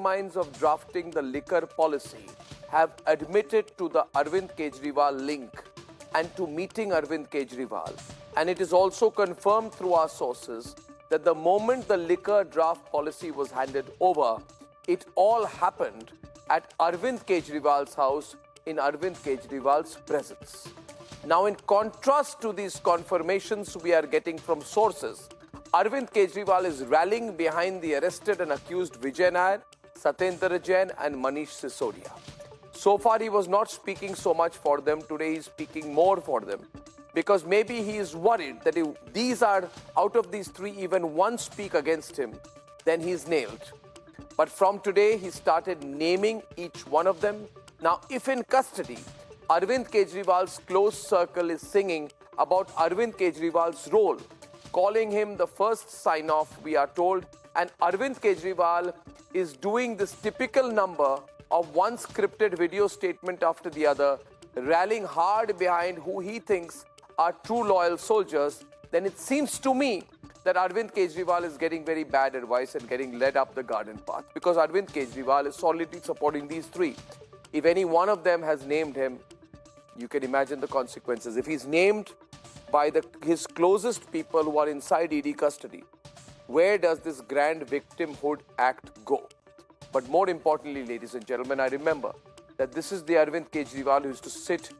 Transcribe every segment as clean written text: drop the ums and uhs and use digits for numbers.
masterminds of drafting the liquor policy have admitted to the Arvind Kejriwal link and to meeting Arvind Kejriwal. And it is also confirmed through our sources that the moment the liquor draft policy was handed over, it all happened at Arvind Kejriwal's house in Arvind Kejriwal's presence. Now, in contrast to these confirmations we are getting from sources, Arvind Kejriwal is rallying behind the arrested and accused Vijay Nair, Satyendra Jain and Manish Sisodia. So far, he was not speaking so much for them. Today, he is speaking more for them. Because maybe he is worried that if these are, out of these three, even one speak against him, then he's nailed. But from today, he started naming each one of them. Now, if in custody, Arvind Kejriwal's close circle is singing about Arvind Kejriwal's role, calling him the first sign-off, we are told, and Arvind Kejriwal is doing this typical number of one scripted video statement after the other, rallying hard behind who he thinks are true loyal soldiers, then it seems to me that Arvind Kejriwal is getting very bad advice and getting led up the garden path, because Arvind Kejriwal is solidly supporting these three. If any one of them has named him, you can imagine the consequences. If he's named by his closest people who are inside ED custody, where does this grand victimhood act go? But more importantly, ladies and gentlemen, I remember that this is the Arvind Kejriwal who used to sit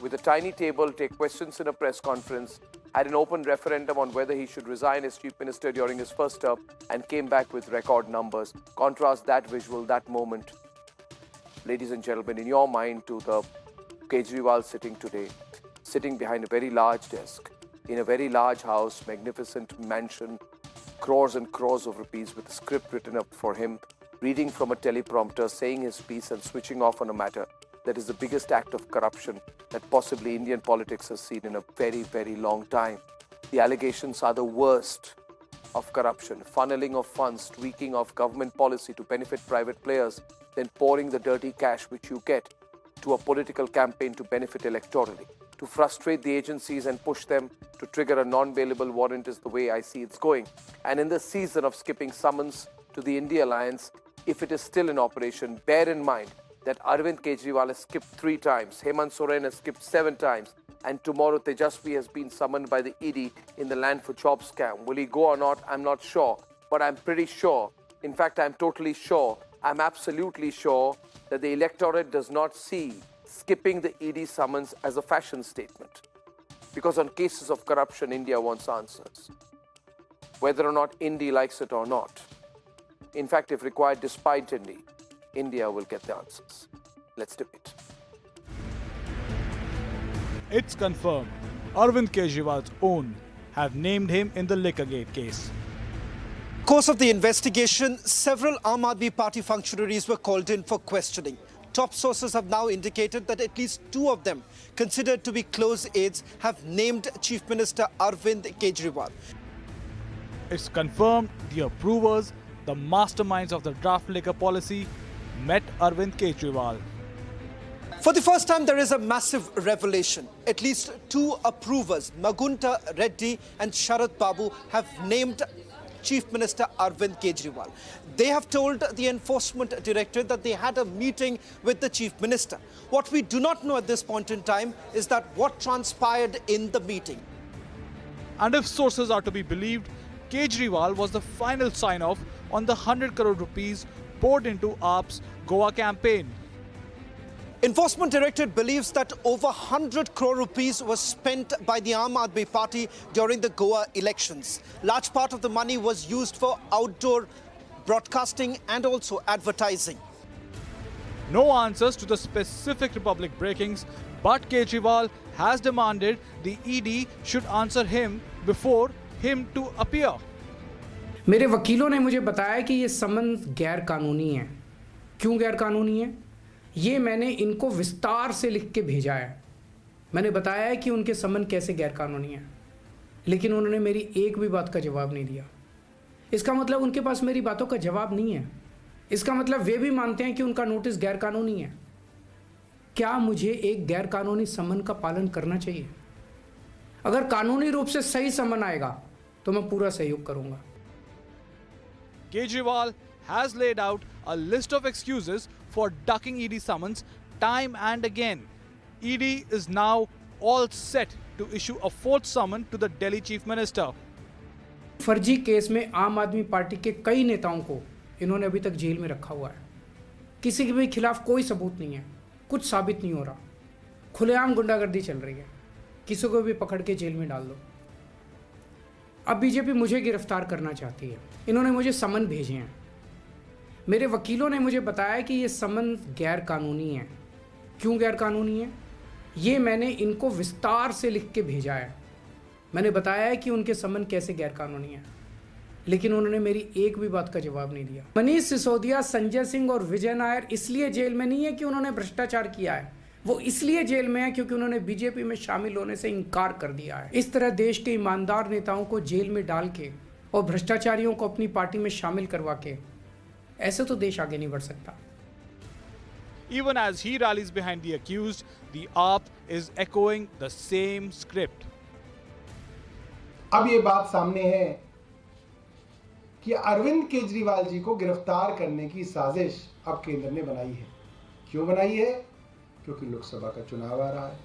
with a tiny table, take questions in a press conference, had an open referendum on whether he should resign as chief minister during his first term, and came back with record numbers. Contrast that visual, that moment, ladies and gentlemen, in your mind, to the Kejriwal sitting today, sitting behind a very large desk, in a very large house, magnificent mansion, crores and crores of rupees with a script written up for him, reading from a teleprompter, saying his piece and switching off on a matter that is the biggest act of corruption that possibly Indian politics has seen in a very, very long time. The allegations are the worst of corruption, funneling of funds, tweaking of government policy to benefit private players, then pouring the dirty cash which you get to a political campaign to benefit electorally. To frustrate the agencies and push them to trigger a non-bailable warrant is the way I see it's going. And in the season of skipping summons to the India Alliance, if it is still in operation, bear in mind that Arvind Kejriwal has skipped 3 times, Hemant Soren has skipped 7 times, and tomorrow Tejasvi has been summoned by the ED in the land for job scam. Will he go or not? I'm not sure, but I'm pretty sure. In fact, I'm totally sure. I'm absolutely sure that the electorate does not see skipping the ED summons as a fashion statement. Because on cases of corruption, India wants answers. Whether or not Indy likes it or not. In fact, if required, despite India will get the answers. Let's debate. It's confirmed. Arvind Kejriwal's own have named him in the Liquorgate case. In the course of the investigation, several Aam Aadmi Party functionaries were called in for questioning. Top sources have now indicated that at least 2 of them, considered to be close aides, have named Chief Minister Arvind Kejriwal. It's confirmed the approvers, the masterminds of the draft liquor policy, met Arvind Kejriwal. For the first time, there is a massive revelation. At least 2 approvers, Magunta Reddy and Sharad Babu, have named Chief Minister Arvind Kejriwal. They have told the Enforcement Directorate that they had a meeting with the Chief Minister. What we do not know at this point in time is that what transpired in the meeting. And if sources are to be believed, Kejriwal was the final sign-off on the 100 crore rupees poured into AAP's Goa campaign. Enforcement Directorate believes that over 100 crore rupees was spent by the Aam Aadmi Party during the Goa elections. Large part of the money was used for outdoor broadcasting and also advertising. No answers to the specific Republic breakings, but Kejriwal has demanded the ED should answer him before him to appear. मेरे वकीलों ने मुझे बताया कि ये समन गैर कानूनी है। क्यों गैर कानूनी है? ये मैंने इनको विस्तार से लिख के भेजा है। मैंने बताया है कि उनके समन कैसे गैर कानूनी है, लेकिन उन्होंने मेरी एक भी बात का जवाब नहीं दिया। इसका मतलब उनके पास मेरी बातों का जवाब नहीं है। इसका मतलब वे भी मानते हैं कि उनका नोटिस गैर कानूनी है। क्या मुझे एक गैर कानूनी समन का पालन करना चाहिए? अगर कानूनी रूप से सही समन आएगा तो मैं पूरा सहयोग करूंगा। Kejriwal has laid out a list of excuses for ducking ED summons time and again. ED is now all set to issue a fourth summon to the Delhi Chief Minister. फर्जी केस में आम आदमी party के कई नेताओं को इन्होंने अभी तक जेल में रखा हुआ है। किसी के भी खिलाफ कोई सबूत नहीं है, कुछ साबित नहीं हो रहा, खुलेआम गुंडागर्दी चल रही है, किसी को भी पकड़ के जेल में डाल दो। अब बीजेपी मुझे गिरफ्तार करना चाहती है। इन्होंने मुझे समन भेजे हैं। मेरे वकीलों ने मुझे बताया कि ये समन गैर कानूनी है। क्यों गैर कानूनी है, ये मैंने इनको विस्तार से लिख के भेजा है। मैंने बताया है कि उनके समन कैसे गैर कानूनी है, लेकिन उन्होंने मेरी एक भी बात का जवाब नहीं दिया। मनीष सिसोदिया, संजय सिंह और विजय नायर इसलिए जेल में नहीं है कि उन्होंने भ्रष्टाचार किया है, वो इसलिए जेल में है क्योंकि उन्होंने बीजेपी में शामिल होने से इनकार कर दिया है। इस तरह देश के ईमानदार नेताओं को जेल में डाल के और भ्रष्टाचारियों को अपनी पार्टी में शामिल करवा के ऐसे तो देश आगे नहीं बढ़ सकता। Even as he rallies behind the accused, the AAP is echoing the same script. अब ये बात सामने है कि अरविंद केजरीवाल जी को गिरफ्तार करने की साजिश अब केंद्र ने बनाई है। क्यों बनाई है? क्योंकि लोकसभा का चुनाव आ रहा है।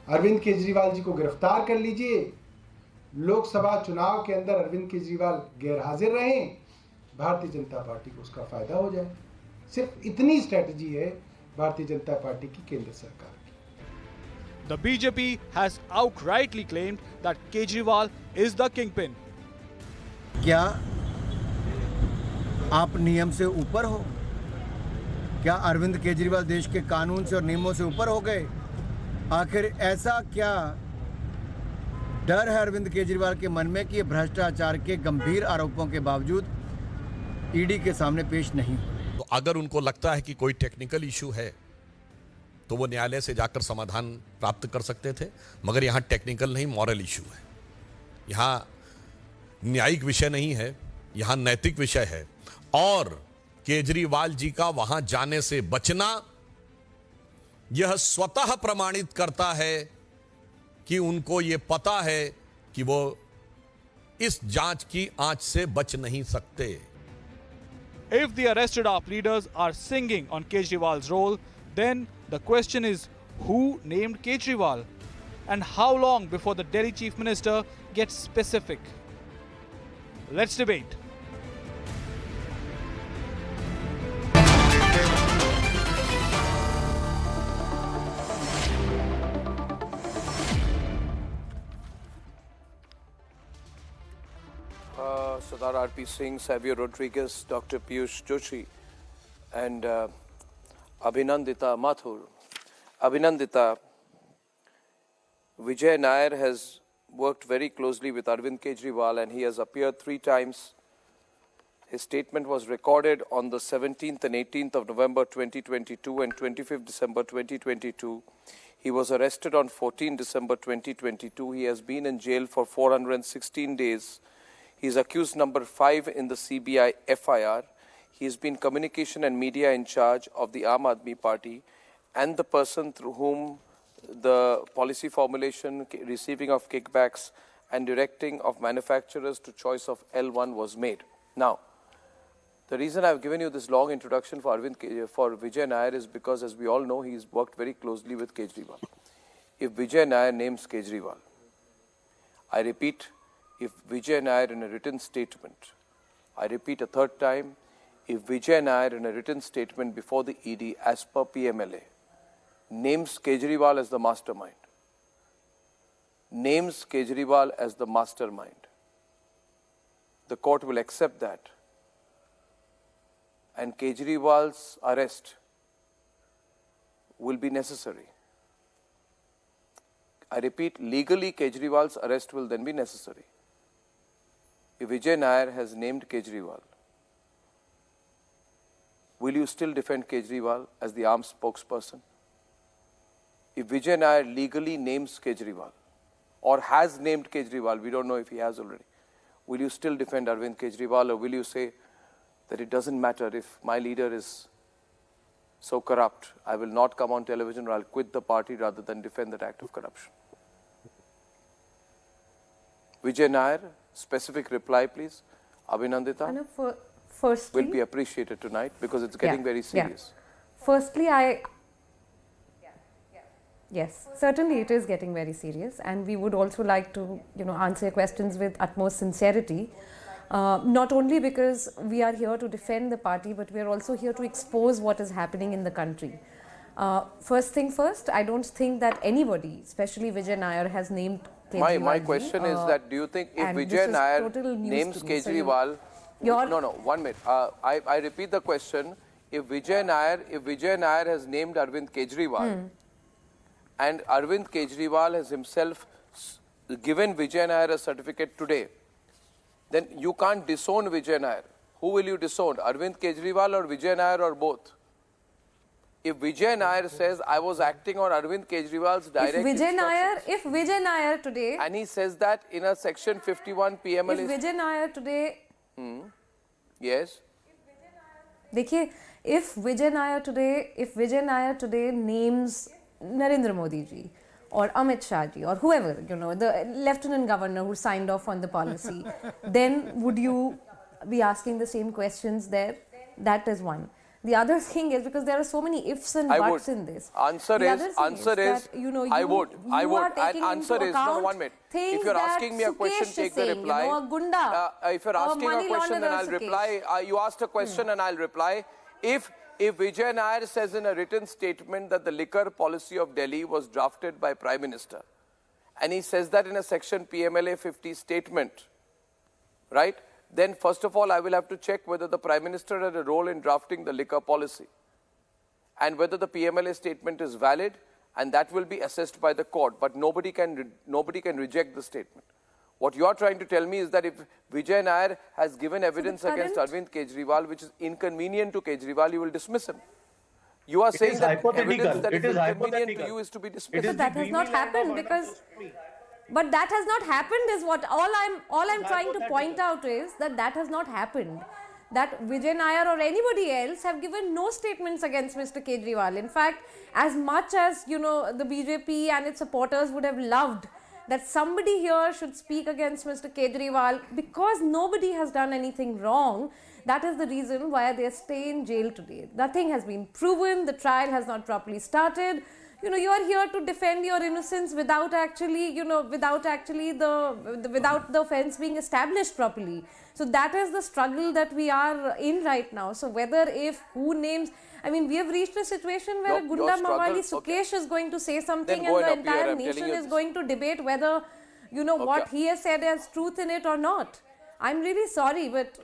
अरविंद केजरीवाल जी को गिरफ्तार कर लीजिए, लोकसभा चुनाव के अंदर अरविंद केजरीवाल गैर हाजिर रहें, भारतीय जनता पार्टी को उसका फायदा हो जाए। सिर्फ इतनी स्ट्रेटजी है भारतीय जनता पार्टी की केंद्र सरकार की। The BJP has outrightly claimed that Kejriwal is the kingpin. क्या आप नियम से ऊपर हो? क्या अरविंद केजरीवाल देश के कानून से और नियमों से ऊपर हो गए? आखिर ऐसा क्या डर है अरविंद केजरीवाल के मन में कि ये भ्रष्टाचार के गंभीर आरोपों के बावजूद ईडी के सामने पेश नहीं हो? तो अगर उनको लगता है कि कोई टेक्निकल इशू है तो वो न्यायालय से जाकर समाधान प्राप्त कर सकते थे, मगर यहाँ टेक्निकल नहीं, मॉरल इशू है। यहाँ न्यायिक विषय नहीं है, यहाँ नैतिक विषय है। और केजरीवाल जी का वहां जाने से बचना यह स्वतः प्रमाणित करता है कि उनको ये पता है कि वो इस जांच की आंच से बच नहीं सकते। If the arrested AAP leaders are singing on Kejriwal's role, then the question is who named Kejriwal and how long before the Delhi Chief Minister gets specific? Let's debate. Sardar R.P. Singh, Xavier Rodriguez, Dr. Piyush Joshi, and Abhinandita Mathur. Abhinandita, Vijay Nair has worked very closely with Arvind Kejriwal and he has appeared 3 times. His statement was recorded on the 17th and 18th of November 2022 and 25th December 2022. He was arrested on 14 December 2022. He has been in jail for 416 days. He is accused number 5 in the CBI FIR. He has been communication and media in charge of the Aam Aadmi Party and the person through whom the policy formulation, receiving of kickbacks and directing of manufacturers to choice of L1 was made. Now, the reason I've given you this long introduction for Vijay Nair is because, as we all know, he's worked very closely with Kejriwal. If Vijay Nair names Kejriwal, I repeat, if Vijay Nair in a written statement, I repeat a third time, if Vijay Nair in a written statement before the ED as per PMLA names Kejriwal as the mastermind, the court will accept that and Kejriwal's arrest will be necessary. I repeat, legally Kejriwal's arrest will then be necessary. If Vijay Nair has named Kejriwal, will you still defend Kejriwal as the armed spokesperson? If Vijay Nair legally names Kejriwal or has named Kejriwal, we don't know if he has already, will you still defend Arvind Kejriwal, or will you say that it doesn't matter if my leader is so corrupt, I will not come on television or I'll quit the party rather than defend that act of corruption? Vijay Nair, specific reply please. Abhinandita. And firstly, will be appreciated tonight because it's getting very serious. Firstly, yes, certainly it is getting very serious, and we would also like to, answer your questions with utmost sincerity. Not only because we are here to defend the party, but we are also here to expose what is happening in the country. First thing first, I don't think that anybody, especially Vijay Nair, has named Kejriwal. My question is that do you think if Vijay Nair names Kejriwal, no, 1 minute. I repeat the question. If Vijay Nair has named Arvind Kejriwal, and Arvind Kejriwal has himself given Vijay Nair a certificate today, then you can't disown Vijay Nair. Who will you disown? Arvind Kejriwal or Vijay Nair or both? If Vijay Nair says, I was acting on Arvind Kejriwal's direct instructions. If Vijay Nair today... And he says that in a section 51 PML... If Vijay Nair today... Yes. देखिए, if Vijay Nair today names Narendra Modi ji or Amit Shah ji or whoever, the Lieutenant Governor who signed off on the policy, then would you be asking the same questions there? That is one. The other thing is, because there are so many ifs and buts in this. Answer is, I would. And answer is, no, 1 minute. If you're asking me a question, take the reply. If you're asking a question, then I'll reply. You asked a question and I'll reply. If Vijay Nair says in a written statement that the liquor policy of Delhi was drafted by Prime Minister, and he says that in a section PMLA 50 statement, right? Then first of all, I will have to check whether the Prime Minister had a role in drafting the liquor policy and whether the PMLA statement is valid, and that will be assessed by the court. But nobody can reject the statement. What you are trying to tell me is that if Vijay Nair has given evidence against Arvind Kejriwal, which is inconvenient to Kejriwal, you will dismiss him. You are saying that evidence that is inconvenient to you is to be dismissed. But that has not happened because... But that has not happened is what all I'm trying to point out is that has not happened. That Vijay Nair or anybody else have given no statements against Mr. Kejriwal. In fact, as much as, the BJP and its supporters would have loved that somebody here should speak against Mr. Kejriwal, because nobody has done anything wrong, that is the reason why they stay in jail today. Nothing has been proven, the trial has not properly started. You are here to defend your innocence without actually, without the offense being established properly. So that is the struggle that we are in right now. So we have reached a situation where Gunda Mawali Sukesh is going to say something and the entire nation is going to debate whether, what he has said has truth in it or not. I'm really sorry, but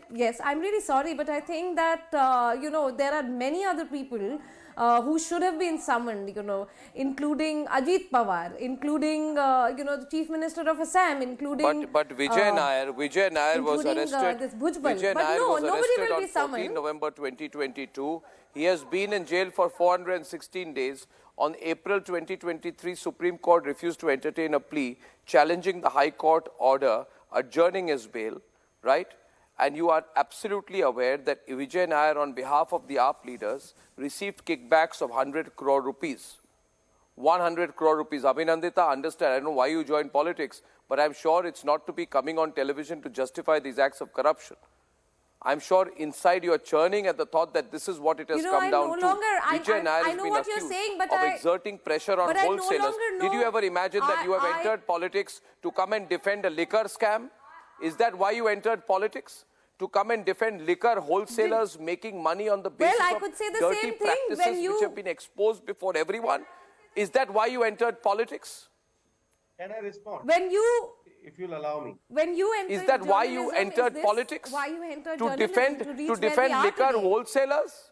I think that, there are many other people who should have been summoned, including Ajit Pawar, including, the Chief Minister of Assam, including... But Vijay Nair was arrested. Vijay Nair was arrested on 14 November 2022. He has been in jail for 416 days. On April 2023, Supreme Court refused to entertain a plea challenging the High Court order adjourning his bail, right? And you are absolutely aware that Vijay Nair, on behalf of the AAP leaders, received kickbacks of 100 crore rupees. 100 crore rupees. Abhinandita, understand, I don't know why you joined politics, but I'm sure it's not to be coming on television to justify these acts of corruption. I'm sure inside you are churning at the thought that this is what it has come down to. Vijay Nair has been accused of exerting pressure on wholesalers. Did you ever imagine that you have entered politics to come and defend a liquor scam? Is that why you entered politics? To come and defend liquor wholesalers making money on the basis of dirty practices which have been exposed before everyone? Is that why you entered politics? Can I respond? If you'll allow me. Is that why you entered politics? Why you entered to defend liquor wholesalers?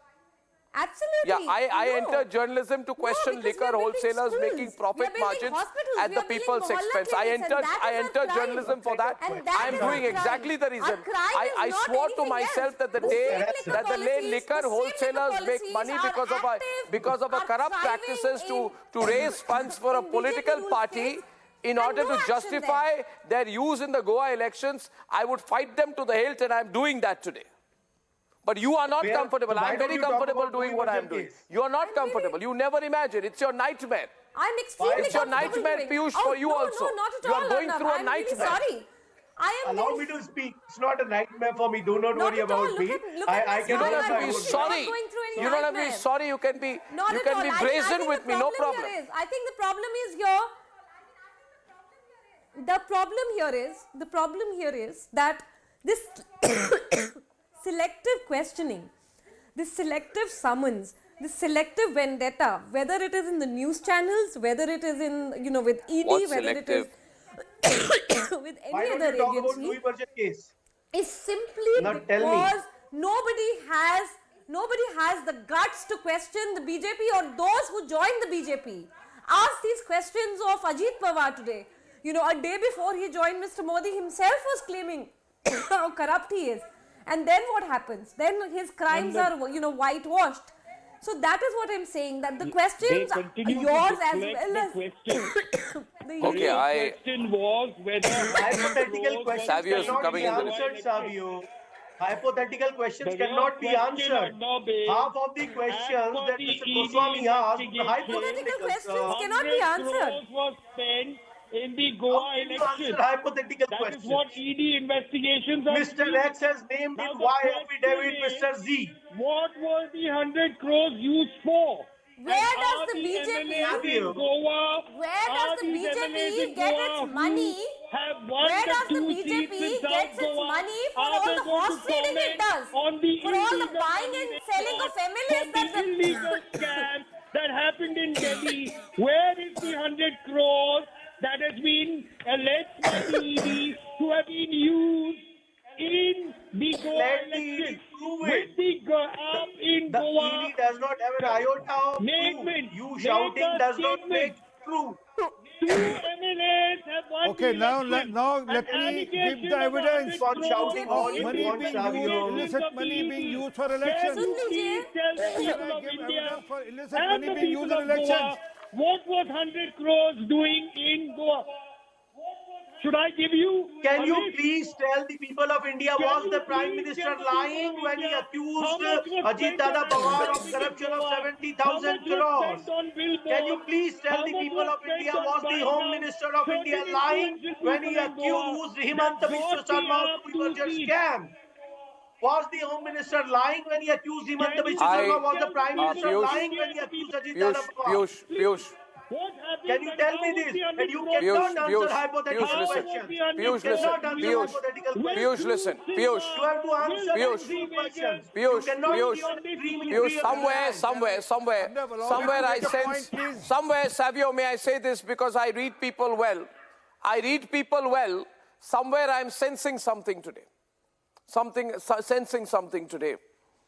Absolutely. Yeah, I entered journalism to question liquor wholesalers making profit margins at the people's expense. I entered journalism for that. I am doing exactly the reason. I swore to myself that the day that the liquor wholesalers make money because of a corrupt practices to raise funds for a political party in order to justify their use in the Goa elections, I would fight them to the hilt, and I am doing that today. But you are not comfortable. I am very comfortable doing what I am doing. You are not comfortable. You never imagine. It's your nightmare. I'm extremely It's your nightmare, Piyush, for you also. No, not at all. You are going Arnab. through a I'm nightmare. Really sorry. Allow me to speak. It's not a nightmare for me. Do not worry about me. You don't have to be sorry. You don't have to be sorry. You can be brazen with me. No problem. I think the problem is here. The problem here is that this selective questioning, this selective summons, this selective vendetta, whether it is in the news channels, whether it is in, with ED, What's whether selective? it is with any other agency, is simply because nobody has the guts to question the BJP or those who joined the BJP. Ask these questions of Ajit Pawar today. A day before he joined, Mr. Modi himself was claiming how corrupt he is. And then what happens? Then his crimes are, whitewashed. So that is what I'm saying, that the questions are yours as well as... Okay, question was whether hypothetical questions Savio is cannot coming be into the answered, Savio. Hypothetical questions cannot be answered. Half of the questions that Mr. Goswami asked, hypothetical questions cannot be answered. Was spent in the Goa election. Hypothetical That questions. is what ED investigations are. Mr. X has named in Y affidavit Mr. Z. What were the 100 crores used for? Where does the BJP get its money? Where does the BJP get its money for all the horse trading it does? For all the buying and selling of MLAs that the illegal scam that happened in Delhi. Where is the 100 crores that has been alleged by the ED to have been used in the Goa election? With the up in the Goa, ED does not have an iota of proof. You shouting does not make true. Two MLAs have won. Okay, now let me give the evidence On shouting all of you money want, being Savio. used, illicit money being used for elections. Please tell the people of Give India evidence for illicit and money the being people used of in elections. Goa, what was 100 crores doing in Goa? Should I give you? Can you list? please tell the people of India, was the Prime Minister lying when he accused Ajit Dada Pawar of corruption of 70,000 crores? Can you please tell the people of India, was the Home Minister of India lying when he accused Himanta Biswa Sarma of Liquorgate scam? Was the Home Minister lying when he accused Himanta Biswa Sarma? Was the Prime Minister lying when he accused Ajit Dada Pawar? Piyush. Can you tell me this? And you cannot answer hypothetical questions. Piyush, listen. Piyush, You have to answer true questions. You cannot be on 3 minutes. Somewhere I sense, Savio, may I say this because I read people well. Somewhere I'm sensing something today. Sensing something today.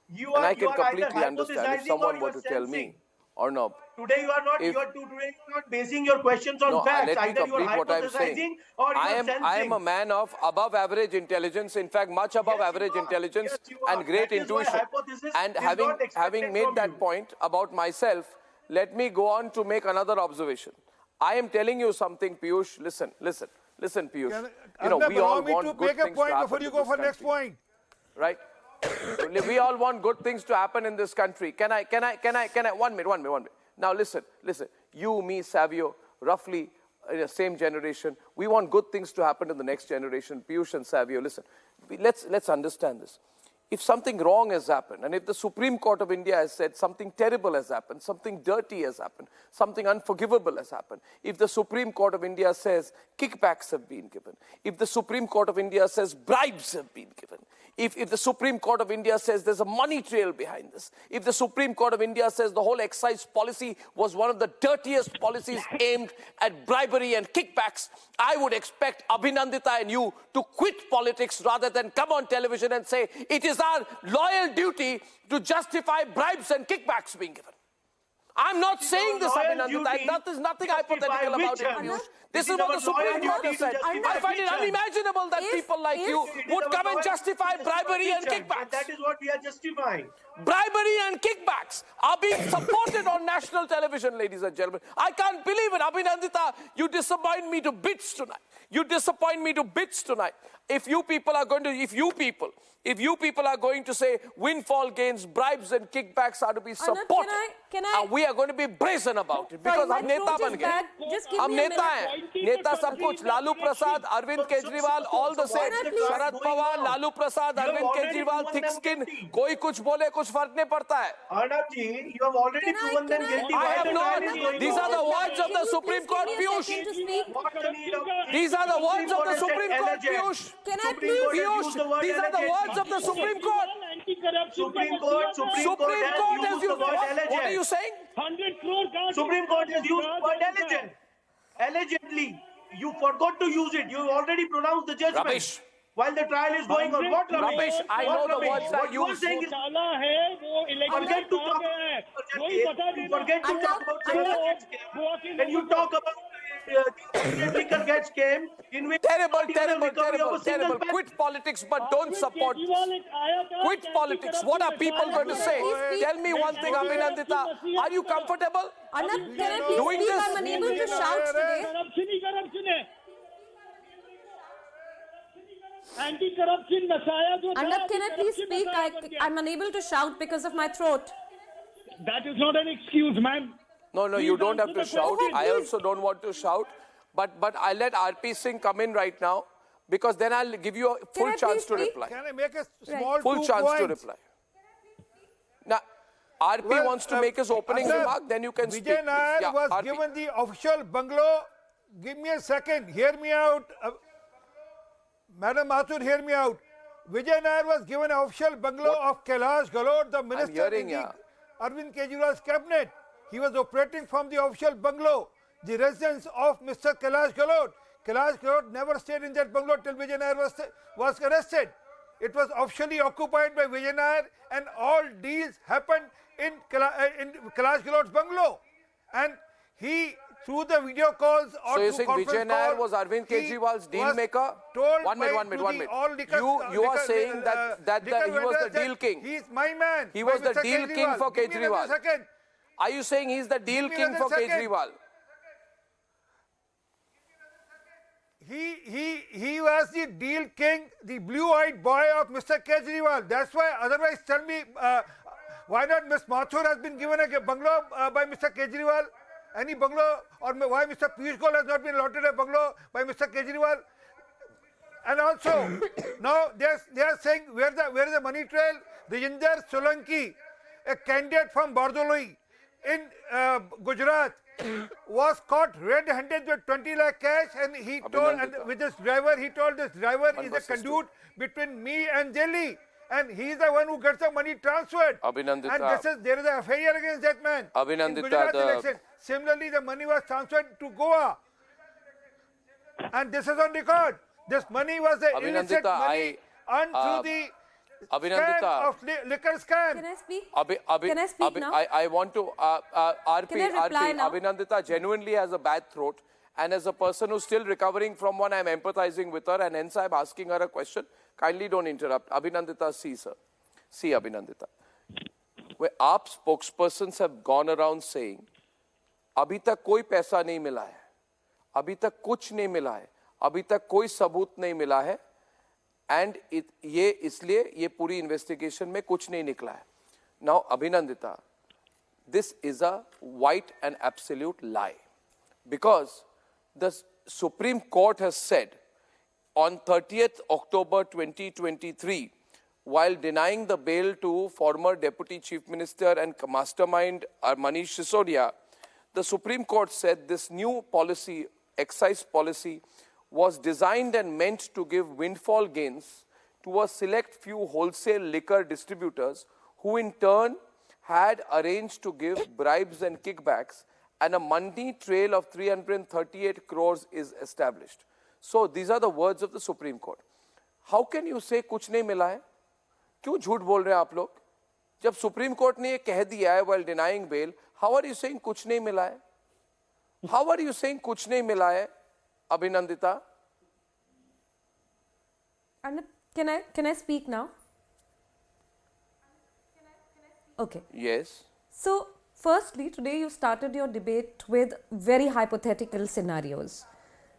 And I can completely understand if someone were to tell me, Arnab. Today you are not basing your questions on facts. Let me Either you are complete what I'm saying. hypothesizing or you are sensing. I am a man of above average intelligence, in fact much above average intelligence and great intuition. And having made that point about myself, let me go on to make another observation. I am telling you something, Piyush. Listen, Piyush. We all want good things to happen before you go for next point. Right? We all want good things to happen in this country. Can I? 1 minute. Now listen. You, me, Savio, roughly in the same generation. We want good things to happen in the next generation. Piyush and Savio, listen. Let's understand this. If something wrong has happened, and if the Supreme Court of India has said something terrible has happened, something dirty has happened, something unforgivable has happened, if the Supreme Court of India says kickbacks have been given, if the Supreme Court of India says bribes have been given, if the Supreme Court of India says there's a money trail behind this, if the Supreme Court of India says the whole excise policy was one of the dirtiest policies aimed at bribery and kickbacks, I would expect Abhinandita and you to quit politics rather than come on television and say it is our loyal duty to justify bribes and kickbacks being given. I'm not saying this, Abhinandita. There's nothing hypothetical about it, Piyush. This is what the Supreme Court has said. I find it unimaginable that people like you would come and justify bribery and kickbacks. That is what we are justifying. Bribery and kickbacks are being supported on national television, ladies and gentlemen. I can't believe it. Abhinandita, you disappoint me to bits tonight. if you people are going to say windfall gains, bribes and kickbacks are to be supported, can I we are going to be brazen about it because my हम नेता throat बन is गए. bad. Just give हम me a नेता minute. हैं, नेता सब कुछ. Lalu Prasad, Arvind Kejriwal, all the same. Can I please- Sharad Pawar, Lalu Prasad, Arvind Kejriwal, thick skin. कोई कुछ बोले कुछ फर्क नहीं पड़ता है. Arnab ji, you have already proven them guilty. I Why have the trial is not. going These are on? the words of the Supreme Court, Piyush. What's the need of- These are the words of the Supreme Court, Alleged. Piyush. Can I Supreme Court has Piyush, used the word these are the alleged. words of the Supreme Court. Supreme Court Supreme Court has used the word what? What are you alleged. saying? 100 crore Supreme Court has used the word alleged. Allegedly. You forgot to use it. You already pronounced the judgment. Rubbish. While the trial is going on. What Rubbish. I know What the rubbish? words are What you are used. saying is काला है वो election forget to talk गया है वही बता about देना forget to talk about when you talk about Liquorgate scheme in which Terrible, recovery terrible, of a terrible, single terrible. pen. Quit politics, but don't support. Quit politics. What are people going to say? Tell me one thing, Abhinandita. Are you comfortable? Arnab, can I please Doing speak? this? I'm unable to shout today. Corruption है anti corruption नसाया जो Arnab, can I please speak? I'm unable to shout because of my throat. That is not an excuse, ma'am. No, no, Please you don't have answer to the shout. question. I also don't want to shout. But I'll let RP Singh come in right now because then I'll give you a full I chance please to speak? reply. Can I make a Right. small Full 2 chance points? to reply. Now, RP Well, wants to make his opening Arnab, remark, then you can speak. Vijay Nair Yeah, was RP. given the official bungalow. Give me a second. Hear me out. Madam Mathur, hear me out. Vijay Nair was given an official bungalow of Kailash Galot, the minister hearing, in the yeah. Arvind Kejriwal's cabinet. He was operating from the official bungalow, the residence of Mr. Kailash Galot. Kailash Galot never stayed in that bungalow till Vijay Nair was arrested. It was officially occupied by Vijay Nair and all deals happened in Kailash Galot's bungalow. And he, through the video calls or So you're through saying conference Vijay Nair call, was Arvind he Kejriwal's deal was maker? told One minute. You are saying that he was the deal king. He's my man. He by was the Mr. deal king for Give me another Kejriwal. second. Are you saying he's the deal Give me king another for second. Kejriwal? He was the deal king, the blue-eyed boy of Mr. Kejriwal. That's why, otherwise tell me, why not Ms. Mathur has been given a bungalow by Mr. Kejriwal? Any bungalow? Or why Mr. Piyush Goyal has not been allotted a bungalow by Mr. Kejriwal? And also, now they are saying, where is the money trail? Rajinder Solanki, a candidate from Bardoli in Gujarat, was caught red-handed with 20 lakh cash, and he told, and with this driver, he told this driver is a conduit between me and Delhi, and he is the one who gets the money transferred. Abhinandita. And there is a FIR against that man. Abhinandita, in Gujarat the- election. Similarly, the money was transferred to Goa, and this is on record. This money was the illicit Abhinandita, money earned through the Abhinandita. scam of liquor scam. Can I speak? Can I speak now? I want to, RP, Can I reply now? Abhinandita genuinely has a bad throat. And as a person who's still recovering from one, I'm empathizing with her and hence I'm asking her a question. Kindly don't interrupt. Abhinandita, see, sir. See, Abhinandita. Where AAP spokespersons have gone around saying, अभी तक कोई पैसा नहीं मिला है, अभी तक कुछ नहीं मिला है, अभी तक कोई सबूत नहीं मिला है, and ये इसलिए ये पूरी इन्वेस्टिगेशन में कुछ नहीं निकला है. Now, Abhinandita, this is a white and absolute lie, because the Supreme Court has said on 30th October 2023, while denying the bail to former Deputy Chief Minister and mastermind Manish Sisodia, the Supreme Court said this new policy, excise policy, was designed and meant to give windfall gains to a select few wholesale liquor distributors who in turn had arranged to give bribes and kickbacks, and a money trail of 338 crores is established. So these are the words of the Supreme Court. How can you say कुछ नहीं मिला है? क्यों झूठ बोल रहे हैं आप लोग? जब सुप्रीम कोर्ट ने ये कह दिया है while denying bail, how are you saying कुछ नहीं मिला है? How are you saying कुछ नहीं मिला है, Abhinandita? And can I speak now? Okay. Yes. So, firstly, today you started your debate with very hypothetical scenarios.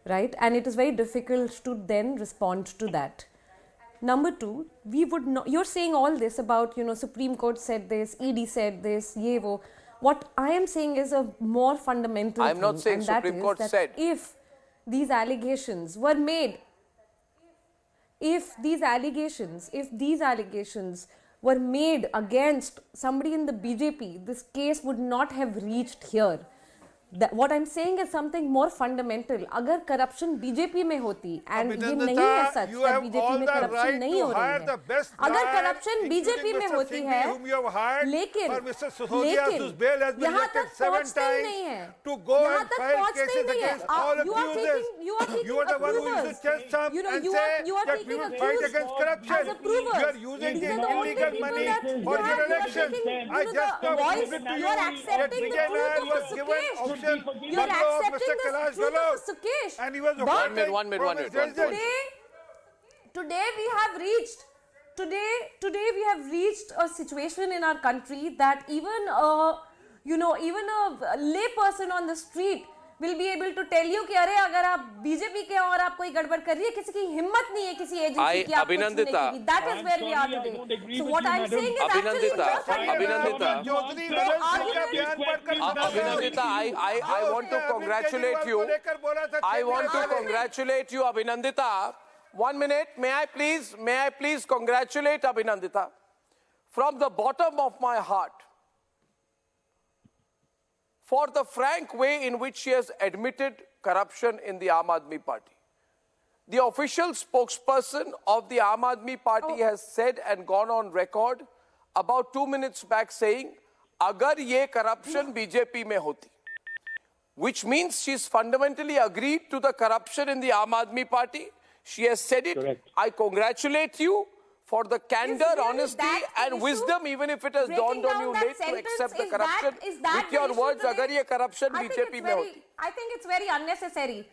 right? And it is very difficult to then respond to that. Number two, we would not, you're saying all this about, Supreme Court said this, ED said this, ye wo. What I am saying is a more fundamental I'm thing, not saying and that Supreme is Court that said. if these allegations were made, if these allegations were made against somebody in the BJP, this case would not have reached here. What I'm saying is something more fundamental. अगर corruption BJP में होती, and ये नहीं है सच that BJP में corruption नहीं हो रही है. अगर corruption BJP में होती है, लेकिन यहाँ तक पहुँचते ही नहीं है. यहाँ तक पहुँचते ही नहीं है. You are taking approvers. You are taking accused as approvers. These are the only people that you are taking the voice. You are accepting the truth of the Sukesh. You are accepting the truth of Sukesh. One minute. Today we have reached a situation in our country that even a lay person on the street will be able to tell you कि अरे अगर आप BJP के और आप कोई गड़बड़ कर रही है, किसी की हिम्मत नहीं है किसी एजेंसी की आपको छूने की. That is where we are today. So what I am saying is actually Abhinandita, I want to congratulate you. I want to congratulate you, Abhinandita. 1 minute, may I please congratulate Abhinandita from the bottom of my heart for the frank way in which she has admitted corruption in the Aam Aadmi Party. The official spokesperson of the Aam Aadmi Party has said and gone on record about 2 minutes back saying, agar ye corruption BJP mein hoti, which means she's fundamentally agreed to the corruption in the Aam Aadmi Party. She has said it. Correct. I congratulate you for the candor, honesty and wisdom, even if it has dawned on you late to accept the corruption. With your words, agar ye corruption BJP mein hoti. I think it's very unnecessary.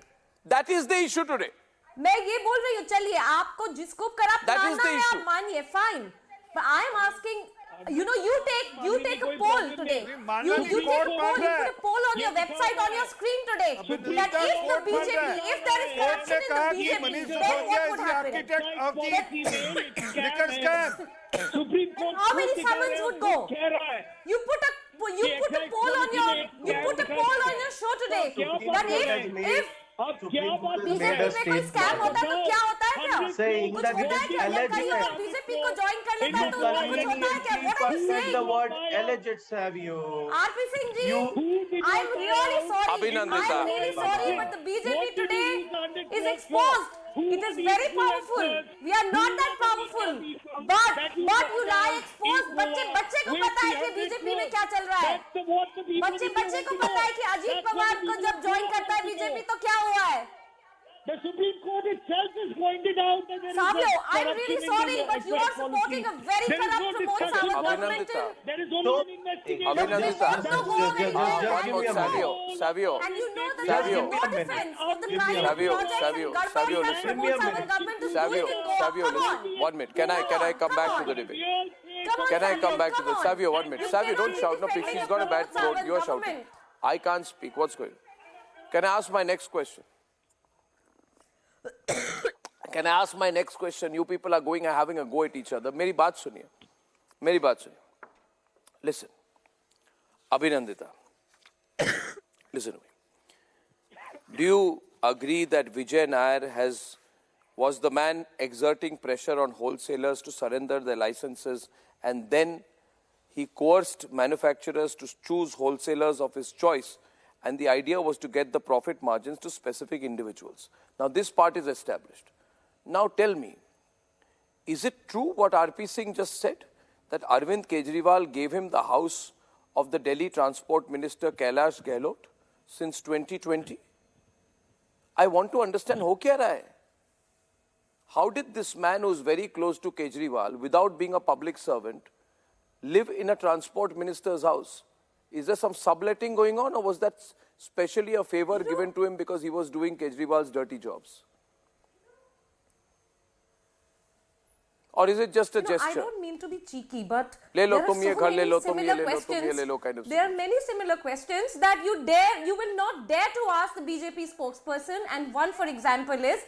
That is the issue today. मैं ये बोल रही हूँ, चलिए आपको जिसको corrupt मानना है आप मानिए, fine. But I am asking, you take a poll today. You take a poll. You put a poll on your website, on your screen today. That if the BJP, if there is corruption in the BJP, then what would happen? How many summons would go? You put a poll on your show today. That if BJP में कोई scam होता है तो क्या होता है क्या? कुछ होता है क्या? या कहीं और बीजेपी को ज्वाइन कर लेता है तो कुछ होता है क्या? What are you saying? The word alleged, have you? RP Singh ji, I'm really sorry. Abhinandita. I'm really sorry, but the BJP today is exposed. It is very powerful. We are not that powerful. But you lie exposed. बच्चे को पता है कि BJP में क्या चल रहा है. बच्चे को पता है कि अजीत पवार को जब ज्वाइन करता है बीजेपी तो क्या हुआ है. The Supreme Court itself has pointed out that there is Savio, I'm really sorry, but you are supporting a very corrupt promotes our government. There is only an investigation. Abhinandita. Savio. And you know that there is no defense of the private projects and government that promotes our government is doing in Goa. Come on. 1 minute. Can I come back to the debate? Can I come back to the Savio? 1 minute. Savio, don't shout. No, please. She's got a bad throat. You are shouting. I can't speak. What's going on? Can I ask my next question? Can I ask my next question? You people are having a go at each other. मेरी बात सुनिए. Listen, Abhinandita. Listen to me. Do you agree that Vijay Nair was the man exerting pressure on wholesalers to surrender their licenses, and then he coerced manufacturers to choose wholesalers of his choice, and the idea was to get the profit margins to specific individuals? Now this part is established. Now tell me, is it true what RP Singh just said, that Arvind Kejriwal gave him the house of the Delhi Transport Minister Kailash Gehlot since 2020? I want to understand, ho kya raha hai? How did this man who is very close to Kejriwal, without being a public servant, live in a transport minister's house? Is there some subletting going on, or was that specially a favor given to him because he was doing Kejriwal's dirty jobs? Or is it just a I gesture? don't mean to be cheeky, but Le lo, there are tum ye so ghar le many lo, tum ye similar le lo, tum ye questions. le lo kind of There are many similar questions that you will not dare to ask the BJP spokesperson. And one, for example, is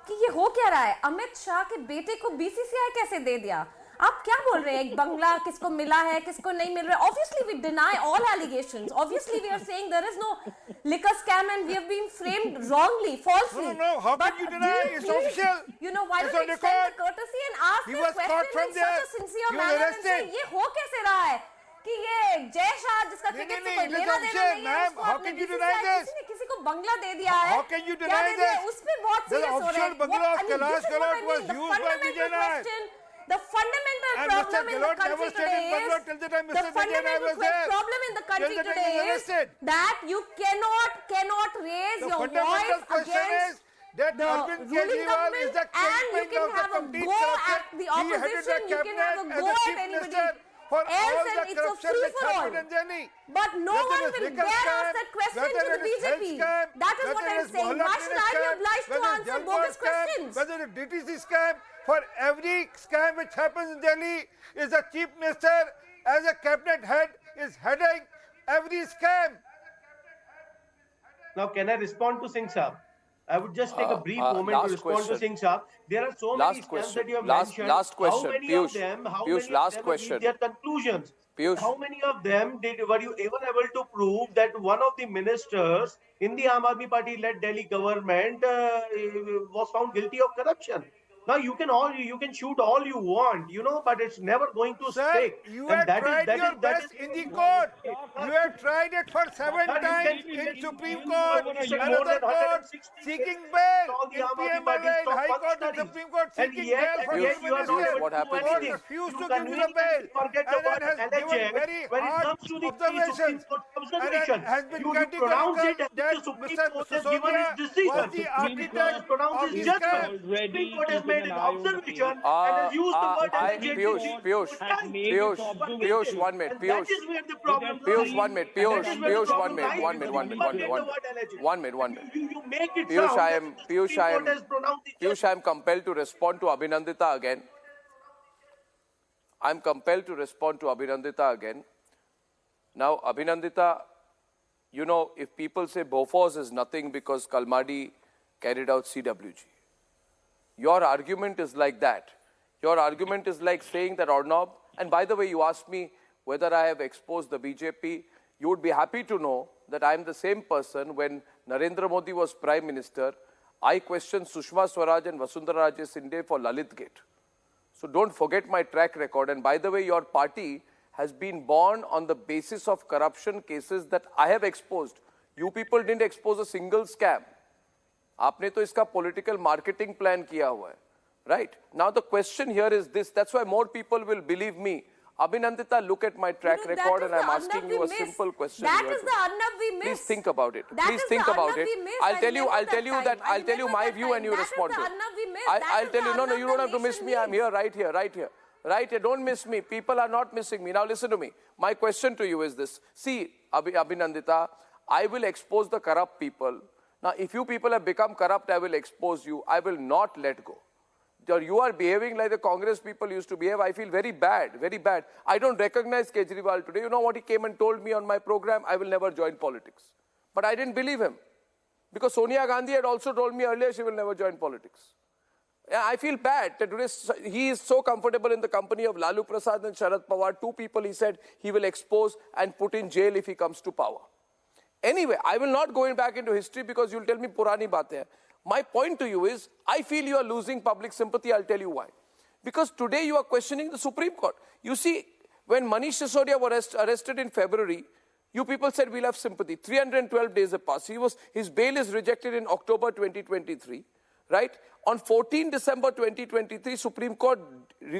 कि ये हो क्या रहा है? अमित शाह के बेटे को BCCI कैसे दे दिया? आप क्या बोल रहे हैं? एक बंगला किसको मिला है, किसको नहीं मिल रहा है? Obviously, we deny all allegations. Obviously, we are saying there is no liquor scam and we have been framed wrongly, falsely. No, how can you deny? It's official. You know, why It's don't on you extend record. the courtesy and ask He this was caught question from in such there. a sincere He was manner and say, arrested. ये हो कैसे रहा है? कि ये जय शाह जिसका cricket से कोई it is लेना देना official, नहीं है, ma'am. उसको How आपने can you BCCI deny this? किसी ने किसी को बंगला दे दिया है? How can you क्या deny दे दिया है? this? उस पे बहुत The serious हो रहे official हैं. bungalow of I mean, Kailash this is what Galot I was mean. The used by fundamental Vijay Nair. question, the fundamental And problem Mr. in the Galot country never stayed today in bungalow is till the time the Mr. Vijay Nair fundamental was there. problem in the country Till the time today he was is arrested. that you cannot raise The your fundamental voice question against is that the Arvind ruling Kejriwal is government, the and you kingpin can of the have a complete go corruption. at the He headed the opposition, you can have a cabinet as go the at chief anybody minister for all else, the and it's a corruption free which for all. happened in Delhi. But no Whether one it is will liquor dare scam, ask that question whether to the it is health BJP. scam, That is what whether I'm it is saying. mohalla Why should clinic I be scam, obliged to whether it is answer jal bogus board scam, questions? whether it is DTC scam, for every scam which happens in Delhi is the chief minister as a cabinet head is heading every scam. Now, can I respond to Singh Saab? I would just take a brief moment to last respond to question. Singh Saab. There are so many Last scams question. that you have Last mentioned. question. How many Piyush, of them? How Piyush, many last of them question. reached their conclusions? Piyush. How many of them were you even able to prove that one of the ministers in the Aam Aadmi Party-led Delhi government was found guilty of corruption? Now you can shoot all you want, but it's never going to Sir, stick. you And have tried your best in the court. You have tried it for 7 times in Supreme Court, another court, seeking bail in PMLA, in High Court and Supreme Court, seeking bail for Piyush, the minister. what happened Court is- refused to give you the bail and then has given very hard observations and has been categorical that Mr. Sisodia was the architect of this scam. Supreme Court has made an observation and has used the word alleged. Piyush, 1 minute. And that is where the problem Piyush, lies. 1 minute. And that is Piyush, where the Piyush, problem 1 minute. lies, 1 minute. because 1 you minute. 1 forget minute. the 1 word minute. alleged. 1 minute. 1 minute. You make it Piyush, sound I that am. the Supreme Court has pronounced it Piyush, I am compelled to respond to Abhinandita again. I am compelled to respond to Abhinandita again. Now, Abhinandita, if people say Bofors is nothing because Kalmadi carried out CWG, your argument is like that. Your argument is like saying that Arnab, and by the way, you asked me whether I have exposed the BJP. You would be happy to know that I am the same person when Narendra Modi was Prime Minister. I questioned Sushma Swaraj and Vasundhara Raje Shinde for Lalitgate. So don't forget my track record. And by the way, your party has been born on the basis of corruption cases that I have exposed. You people didn't expose a single scam. आपने तो इसका political marketing plan किया हुआ है. Right? Now the question here is this. That's why more people will believe me. Abhinandita, look at my track record and I'm asking you a simple question. That is the Arnab we miss. Please think about it. That Please is think the about Arnab it. we miss. I'll I tell you remember my that view time. and you That is respond the to it. Arnab we miss. I'll That tell is you, the no, you Arnab don't the have to miss nation me. I'm needs. here, right here. Don't miss me. People are not missing me. Now listen to me. My question to you is this. See, Abhinandita, I will expose the corrupt people. Now, if you people have become corrupt, I will expose you. I will not let go. You are behaving like the Congress people used to behave. I feel very bad, very bad. I don't recognize Kejriwal today. You know what he came and told me on my program? I will never join politics. But I didn't believe him. Because Sonia Gandhi had also told me earlier she will never join politics. Yeah, I feel bad that today he is so comfortable in the company of Lalu Prasad and Sharad Pawar. Two people he said he will expose and put in jail if he comes to power. Anyway, I will not go back into history because you'll tell me purani baatein hai. My point to you is, I feel you are losing public sympathy. I'll tell you why. Because today you are questioning the Supreme Court. You see, when Manish Sisodia was arrested in February, you people said we'll have sympathy. 312 days have passed. His bail is rejected in October 2023, right? On 14 December 2023, Supreme Court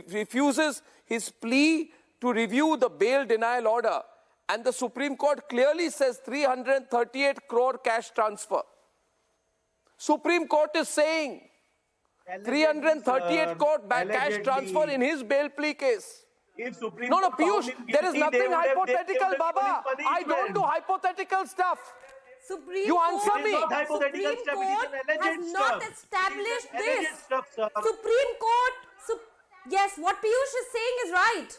refuses his plea to review the bail denial order. And the Supreme Court clearly says 338 crore cash transfer. Supreme Court is saying 338 crore cash transfer in his bail plea case. If Supreme No, Court Piyush, found him there is guilty, nothing they would have hypothetical, given Baba. him I don't punishment. do hypothetical stuff. Supreme You Court, answer me. Not hypothetical Supreme stuff, it is Court an alleged has not stuff. established It is alleged this. stuff, sir. Supreme Court, Yes, what Piyush is saying is right.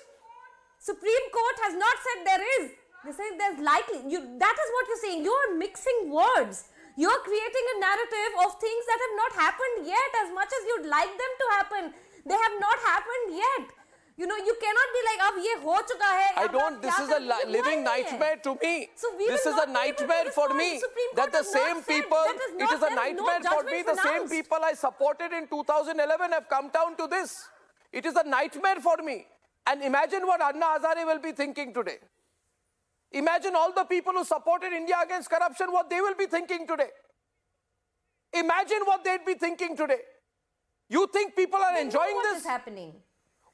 Supreme Court has not said there is. They say there's likely. That is what you're saying. You're mixing words. You're creating a narrative of things that have not happened yet, as much as you'd like them to happen. They have not happened yet. You know, you cannot be like, ab ye ho chuka hai. I don't, this is a living nightmare to me. This is a nightmare for me. That the same people, it is a nightmare for me. The same people I supported in 2011 have come down to this. It is a nightmare for me. And imagine what Anna Hazare will be thinking today. Imagine all the people who supported India against corruption, what they will be thinking today. Imagine what they'd be thinking today. You think people are enjoying this? What is happening?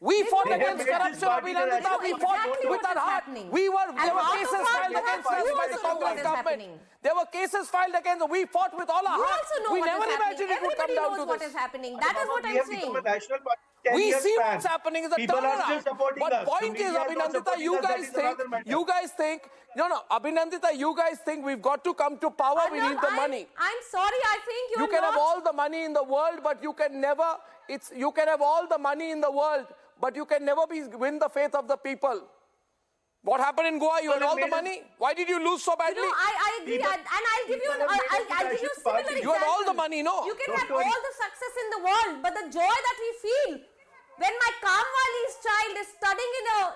We fought against corruption, Abhinandita. We fought with our heart. There were cases filed against us by the Congress government. There were cases filed against us. We fought with all our heart. We never imagined it would come down to this. What is happening? That is what I'm saying. We see what's happening is a turnaround. But point is, Abhinandita, you guys think, Abhinandita, you guys think we've got to come to power, we need the money. I'm sorry, I think you can have all the money in the world, but you can never, you can have all the money in the world, but you can never win the faith of the people. What happened in Goa? You had all the money. Why did you lose so badly? I agree, and I'll give you a similar example. You had all the money, no? You can have all the success in the world, but the joy that we feel when my Kamwali's child is studying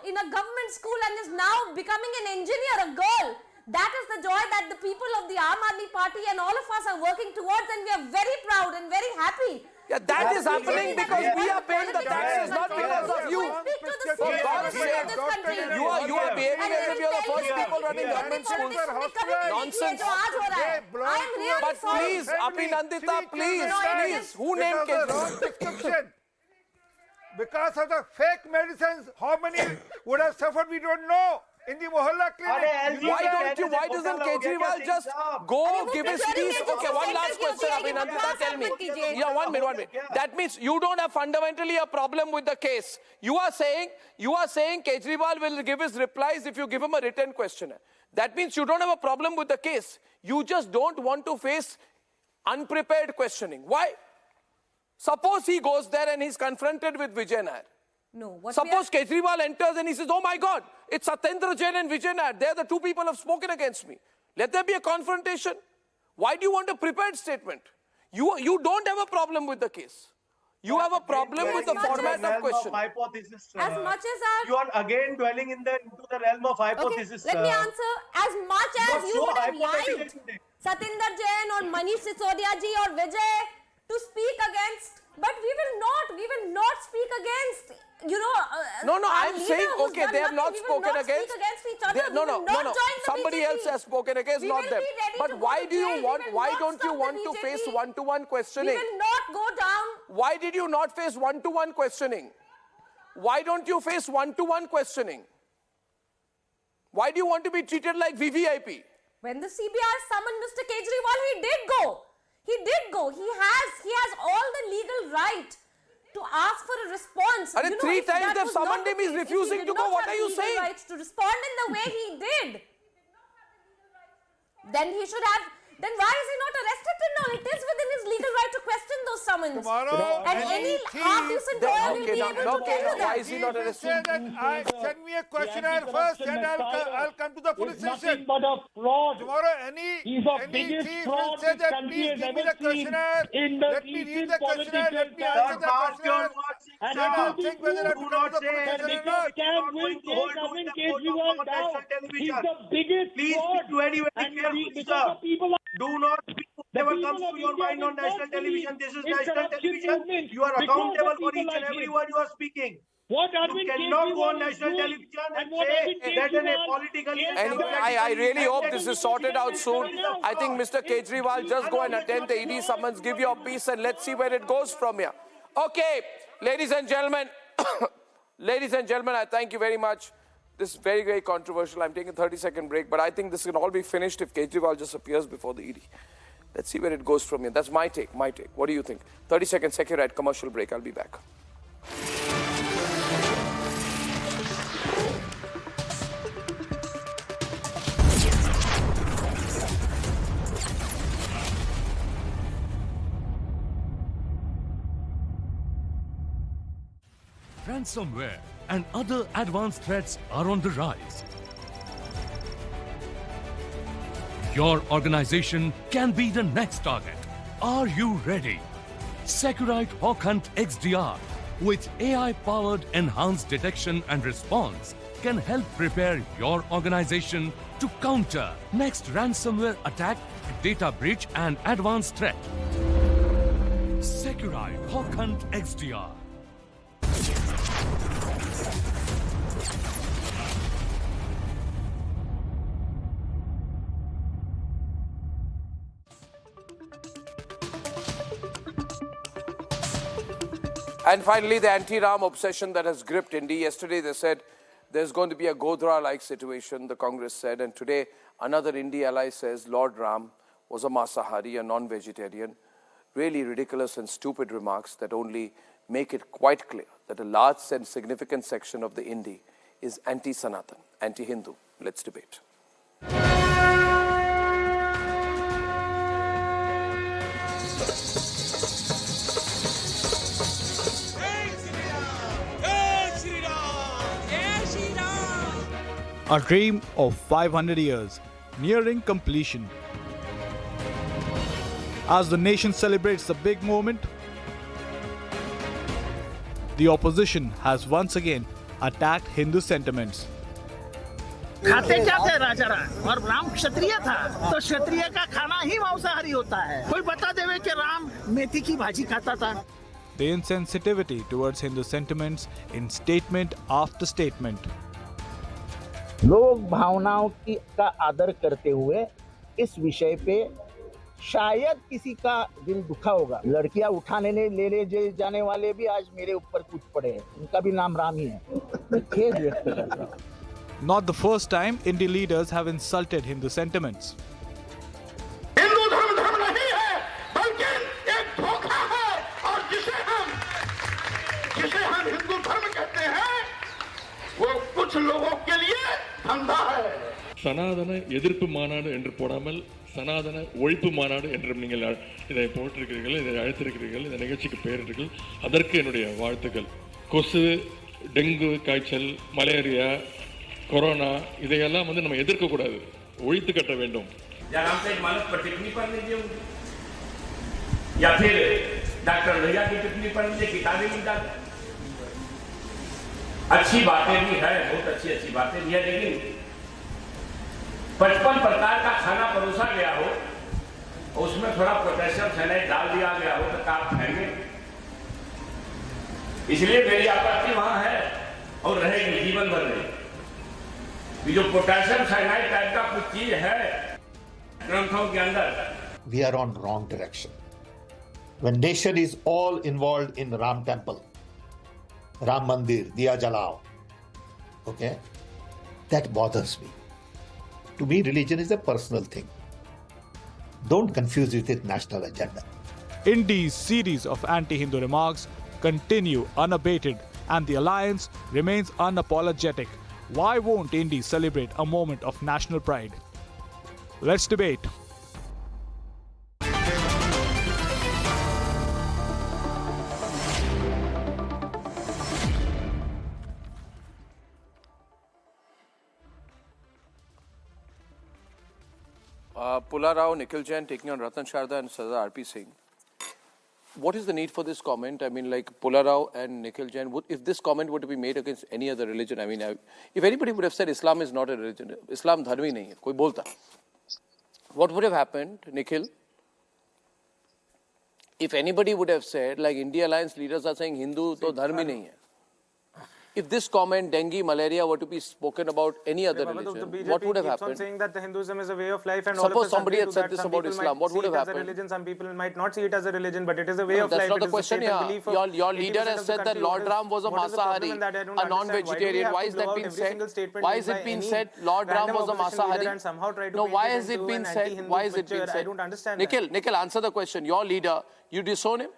in a government school and is now becoming an engineer, a girl, that is the joy that the people of the Aam Aadmi Party and all of us are working towards, and we are very proud and very happy. Yeah, that is happening because we are paying the taxes, not because of you. For God's sake, you are behaving as if you are the first people running government schools. Nonsense. But please, Abhinandita, please, who named Kejriwal? Because of the fake medicines, how many would have suffered, we don't know. In the Mohalla clinic. Why doesn't Kejriwal just go give his speech? Okay, one last question, Abhinandita, tell me. Yeah, one minute. That means you don't have fundamentally a problem with the case. You are saying Kejriwal will give his replies if you give him a written questionnaire. That means you don't have a problem with the case. You just don't want to face unprepared questioning. Why? Suppose he goes there and he's confronted with Vijay Nair. No. Suppose Kejriwal enters and he says, oh my God, it's Satyendra Jain and Vijay Nair. They're the two people who have spoken against me. Let there be a confrontation. Why do you want a prepared statement? You don't have a problem with the case. You have a problem with the format of question. As much as you are again dwelling into the realm of hypothesis. Okay, let me answer. As much as you would have liked Satyendra Jain or Manish Sisodia ji or Vijay to speak against, but we will not speak against, No, I'm saying, okay, they have not spoken against. No. Somebody else has spoken against, not them. But why don't you want to face one-to-one questioning? We will not go down. Why did you not face one-to-one questioning? Why don't you face one-to-one questioning? Why do you want to be treated like VVIP? When the CBI summoned Mr. Kejriwal, he did go. He has all the legal right to ask for a response. And three times they've summoned him, he's refusing to go. What are you saying? Right to respond in the way he did. Then he should have. Then why is he not arrested till now? It is within his legal right to question those summons. Tomorrow, and any half-decent lawyer will be able to tell you that. Why is he not arrested? Send me a questionnaire first and I'll come to the police station. But a fraud. Tomorrow, any thief will say that please give me the questionnaire. Let me read the questionnaire. Let me answer the questionnaire. And then I'll think whether I have to come to the police station or not. Can will take Arvind Kejriwal down. He's the biggest fraud. Because the people do not speak whatever comes to your mind on national television. This is national television. You are accountable for each and every word you are speaking. You cannot go on national television and say that in a politically... Anyway, I really hope this is sorted out soon. I think Mr. Kejriwal, just go and attend the ED summons, give your piece, and let's see where it goes from here. Okay, ladies and gentlemen, I thank you very much. This is very, very controversial. I'm taking a 30-second break, but I think this can all be finished if Kejriwal just appears before the ED. Let's see where it goes from here. That's my take, What do you think? 30-second Securite commercial break. I'll be back. ransomware and other advanced threats are on the rise. Your organization can be the next target. Are you ready? Securite Hawk Hunt XDR with AI-powered enhanced detection and response can help prepare your organization to counter next ransomware attack, data breach and advanced threat. Securite Hawk Hunt XDR. And finally, the anti-Ram obsession that has gripped India. Yesterday, they said there's going to be a Godhra-like situation, the Congress said. And today, another India ally says Lord Ram was a Masahari, a non-vegetarian. Really ridiculous and stupid remarks that only make it quite clear that a large and significant section of the Indi is anti-Sanatan, anti-Hindu. Let's debate. A dream of 500 years, nearing completion. As the nation celebrates the big moment, the opposition has once again attacked Hindu sentiments. खाते क्या थे राजा राम और राम क्षत्रिय था तो क्षत्रिय का खाना ही मांसाहारी होता है कोई बता देवे कि राम मेथी की भाजी खाता था. The insensitivity towards Hindu sentiments in statement after statement. लोग भावनाओं की का आदर करते हुए इस विषय पे शायद किसी का दिल दुखा होगा. लड़कियां उठाने ले जाने वाले भी आज मेरे ऊपर कूद पड़े हैं. उनका भी नाम राम ही है. खेद व्यक्त करता हूं. Not the first time Indian leaders have insulted Hindu sentiments. Hindu धर्म नहीं है बल्कि एक धोखा है और जिसे हम हिंदू धर्म कहते हैं वो कुछ लोगों के लिए धंधा है. சனாதன எதிர்ப்பு மாநாடு என்று போடாமல் சனாதன ஒழிப்பு மாநாடு என்று நீங்கள் இதை போட்டிருக்கிறீர்கள், இதை அழைத்திருக்கிறீர்கள், இந்த நிகழ்ச்சிக்கு பெயரிட்டீர்கள். அதற்கு என்னுடைய வாழ்த்துக்கள். கொசு, டெங்கு காய்ச்சல், மலேரியா, கொரோனா இதையெல்லாம் நம்ம எதிர்க்க கூடாது, ஒழித்து கட்ட வேண்டும். या फिर डॉक्टर भैया की टिप्पणी पर लीजिए, किताबें नहीं डाल. अच्छी बातें भी है, बहुत अच्छी बातें भी है, लेकिन 55 प्रकार का खाना परोसा गया हो, उसमें थोड़ा पोटेशियम साइनाइड डाल दिया गया हो तो आप खाएंगे. इसलिए मेरी आपत्ति वहां है और रहेगी जीवन भर में. ये जो पोटेशियम साइनाइड टाइप का कुछ चीज है ग्रंथों के अंदर. We are on wrong direction. When nation is all involved in Ram temple, Ram Mandir, Diya Jalao, okay, that bothers me. To me, religion is a personal thing. Don't confuse it with national agenda. India's series of anti-Hindu remarks continue unabated and the alliance remains unapologetic. Why won't India celebrate a moment of national pride? Let's debate. Pula Rao, Nikhil Jain taking on Ratan Sharda and Sardar R.P. Singh. What is the need for this comment? I mean, like Pula Rao and Nikhil Jain, if this comment were to be made against any other religion, I mean, if anybody would have said Islam is not a religion, Islam dharmi nahi hai, koi bolta. What would have happened, Nikhil? If anybody would have said, like India Alliance leaders are saying Hindu to dharmi nahi hai. If this comment, dengue, malaria, were to be spoken about any other religion, what would have happened? On saying that the Hinduism is a way of life, and suppose somebody had said this about Islam, what would have happened? Religion, some people might not see it as a religion, but it is a way of life. That's not the question here. Your leader has said that Lord Ram was a Masahari, a non-vegetarian. Why is that being said? Why is it being said Lord Ram was a Masahari? No, why has it been said? Why is it being said? I don't understand. Nikhil, answer the question. Your leader, you disown him?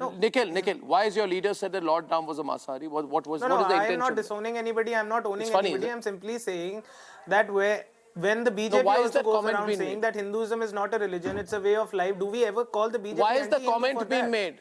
No. Nikhil, why is your leader said that Lord Ram was a Masahari? What is the intention? I am not disowning anybody. I am not owning anybody. I am simply saying that when the BJP also goes around saying that Hinduism is not a religion, it's a way of life, do we ever call the BJP? Why is the comment being made?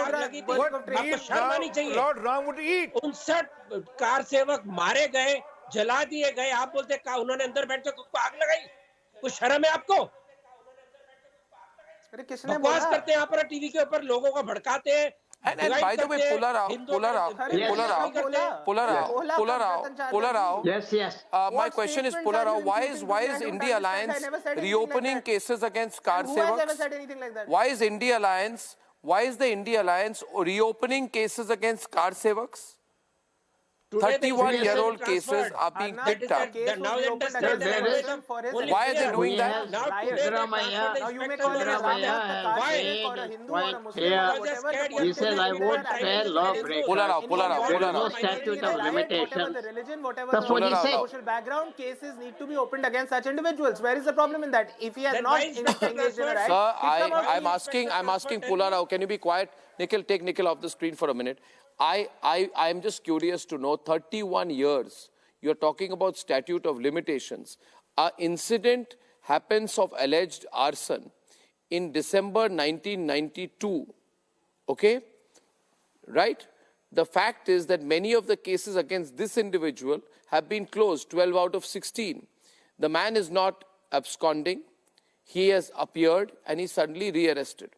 आग लगी थी, आपको शर्म आनी चाहिए। Lord Ram would eat. 59 car सेवक मारे गए, जला दिए गए, आप बोलते उन्होंने अंदर बैठ के कुक को आग लगाई? कुछ शर्म है आपको? अरे किसने बकवास करते हैं यहाँ पर टीवी के ऊपर, लोगों को भड़काते हैं, And by the way, Pularao. Yes, yes. My question is, Pularao, why is India Alliance reopening cases against car Who has ever sevaks? said anything like that? Why is the India Alliance reopening cases against car sevaks? 31-year-old cases are being picked up. Why are they doing that? Now you may call it he says, I won't say law breaker. There is no statute of limitations. That's what he said. Social background cases need to be opened against such individuals. Where is the problem in that? If he has not engaged in a right, sir, I'm asking Pularao, can you be quiet? Nikhil, take Nikhil off the screen for a minute. I'm just curious to know, 31 years, you're talking about statute of limitations. An incident happens of alleged arson in December 1992, okay? Right? The fact is that many of the cases against this individual have been closed, 12 out of 16. The man is not absconding. He has appeared and he's suddenly rearrested.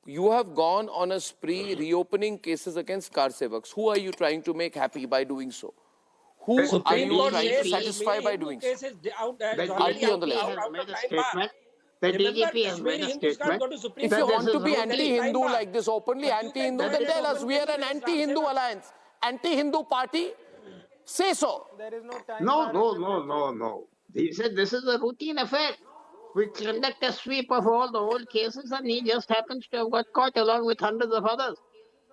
You have gone on a spree reopening cases against car sevaks. Who are you trying to make happy by doing so? Who are you trying to satisfy by doing so? DGP on the left. The DGP has made a statement. If you want to be anti-Hindu like this, openly anti-Hindu, then tell us we are an anti-Hindu alliance, anti-Hindu party. Say so. there is no time. No. He said this is a routine affair. We conduct a sweep of all the old cases and he just happens to have got caught along with hundreds of others.